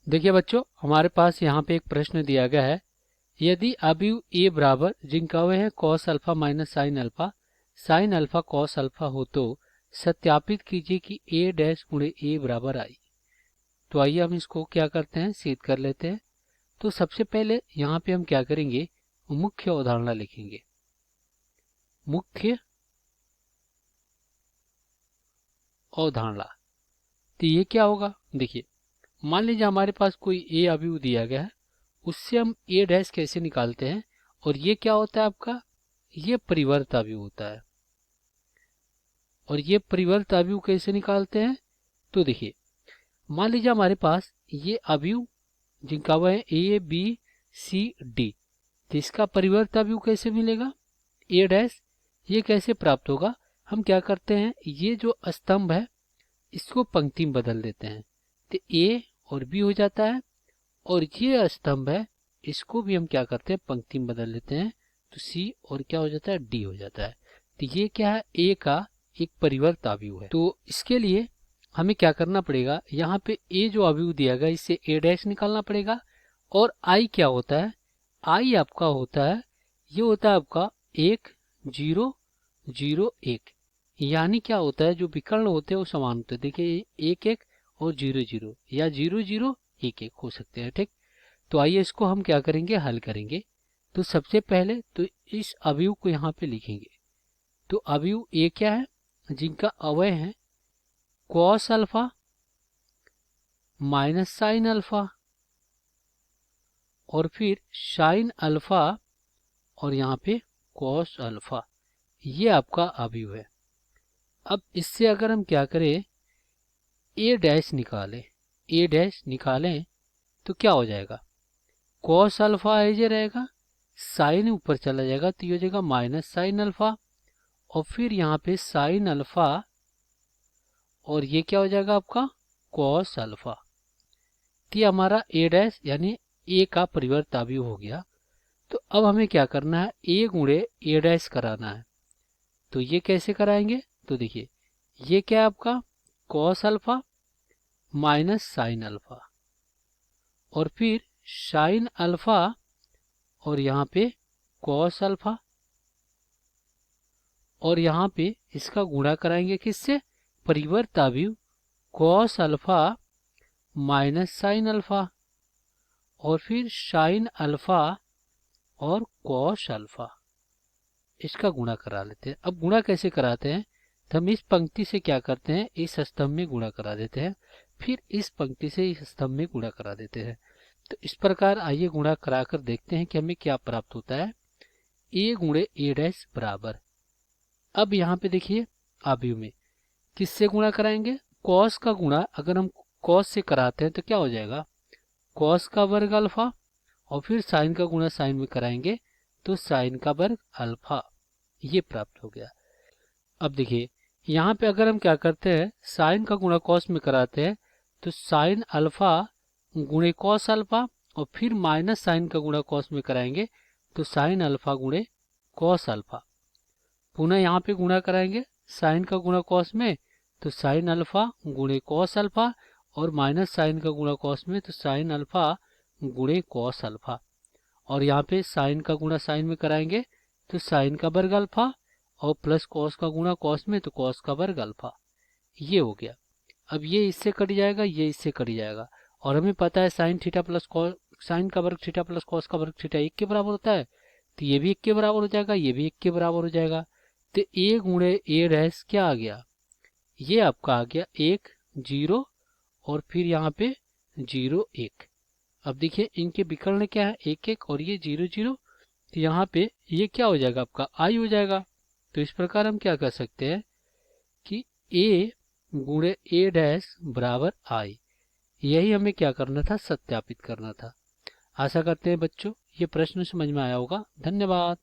देखिए बच्चों, हमारे पास यहाँ पे एक प्रश्न दिया गया है। यदि अवयव ए बराबर जिनका वे है cos alpha minus sine alpha cos alpha हो तो सत्यापित कीजिए कि ए डैश गुणे ए बराबर आई। तो आइए हम इसको क्या करते हैं, सिद्ध कर लेते हैं। तो सबसे पहले यहाँ पे हम क्या करेंगे, मुख्य अवधारणा लिखेंगे। मुख्य अवधारणा, तो ये क्या होगा, देखिए मान लीजिए हमारे पास कोई ए अवयव दिया गया है, उससे हम ए डैश कैसे निकालते हैं। और ये क्या होता है आपका, ये परिवर्त अवयव होता है। और ये परिवर्त अवयव कैसे निकालते हैं, तो देखिए मान लीजिए हमारे पास ये अवयव जिनका वह है ए बी सी डी, तो इसका परिवर्त अवयव कैसे मिलेगा, ए डैश। ये कैसे प्राप्त होगा, हम क्या करते हैं, ये जो स्तंभ है इसको पंक्ति में बदल देते हैं, तो ए और बी हो जाता है। और ये स्तंभ है इसको भी हम क्या करते हैं, पंक्ति में बदल लेते हैं, तो सी और क्या हो जाता है, डी हो जाता है। तो ये क्या है, ए का एक परिवर्त अवयव है। तो इसके लिए हमें क्या करना पड़ेगा, यहाँ पे ए जो अवयव दिया गया इससे ए डैश निकालना पड़ेगा। और आई क्या होता है, आई आपका होता है, ये होता है आपका 1 0 0 1, यानी क्या होता है, जो विकर्ण होते हैं वो समान होते हैं। देखिए 1 1 और 0 0 या 0 0 1 1 हो सकते हैं, ठीक। तो आइए इसको हम क्या करेंगे, हल करेंगे। तो सबसे पहले तो इस अवयव को यहाँ पे लिखेंगे। तो अवयव ए क्या है, जिनका अवयव है cos alpha minus sine alpha और फिर साइन अल्फा और यहाँ पे कॉस अल्फा, ये आपका अवयव है। अब इससे अगर हम क्या करें, ए डैश निकालें तो क्या हो जाएगा, कॉस अल्फा ऐसे रहेगा, साइन ऊपर चला जाएगा तो ये हो जाएगा माइनस साइन अल्फा और फिर यहाँ पे साइन अल्फा और ये क्या हो जाएगा आपका कॉस अल्फा। तो हमारा ए डैश यानी ए का परिवर्त अवयव हो गया। तो अब हमें क्या करना है, ए गुणे ए डैश कराना है। तो ये कैसे कराएंगे, तो देखिए ये क्या है आपका cos alpha minus sine alpha और फिर साइन अल्फा और यहाँ पे कॉस अल्फा और यहाँ पे इसका गुणा कराएंगे किससे, परिवर्त अवयव cos alpha minus sine alpha और फिर साइन अल्फा और कॉस अल्फा, इसका गुणा करा लेते हैं। अब गुणा कैसे कराते हैं, तो हम इस पंक्ति से क्या करते हैं, इस स्तंभ में गुणा करा देते हैं, फिर इस पंक्ति से इस स्तंभ में गुणा करा देते हैं। तो इस प्रकार आइए गुणा कराकर देखते हैं कि हमें क्या प्राप्त होता है, ए गुणे ए डैश बराबर। अब यहाँ पे देखिए अवयव में किससे गुणा कराएंगे, कॉस का गुणा अगर हम कॉस से कराते हैं तो क्या हो जाएगा, कॉस का वर्ग अल्फा और फिर साइन का गुणा साइन में कराएंगे तो साइन का वर्ग अल्फा, ये प्राप्त हो गया। अब देखिए यहाँ पे अगर हम क्या करते हैं, साइन का गुणा कॉस में कराते हैं तो साइन अल्फा गुणे कॉस अल्फा और फिर माइनस साइन का गुणा कॉस में कराएंगे तो साइन अल्फा गुणे कॉस अल्फा। पुनः यहाँ पे गुणा कराएंगे साइन का गुणा कॉस में तो साइन अल्फा गुणे कॉस अल्फा और माइनस साइन का गुणा कॉस में तो साइन अल्फा गुणे कॉस अल्फा और यहाँ पे साइन का गुणा साइन में कराएंगे तो साइन का वर्ग अल्फा और प्लस कॉस का गुणा कॉस में तो कॉस का वर्ग अल्फा, ये हो गया। अब ये इससे कट जाएगा, ये इससे कट जाएगा और हमें पता है साइन थीटा प्लस साइन का वर्ग थीटा प्लस कॉस का वर्ग थीटा 1 के बराबर होता है, तो ये भी 1 के बराबर हो जाएगा, ये भी 1 के बराबर हो जाएगा। तो ए गुणे ए डैश क्या आ गया, ये आपका आ गया 1 0 और फिर यहाँ पे 0 1। अब देखिए इनके विकर्ण क्या है 1 1 और ये 0 0, तो यहाँ पे ये क्या हो जाएगा आपका आई हो जाएगा। तो इस प्रकार हम क्या कर सकते हैं कि ए गुणे ए डैश बराबर आई, यही हमें क्या करना था, सत्यापित करना था। आशा करते हैं बच्चों ये प्रश्न समझ में आया होगा। धन्यवाद।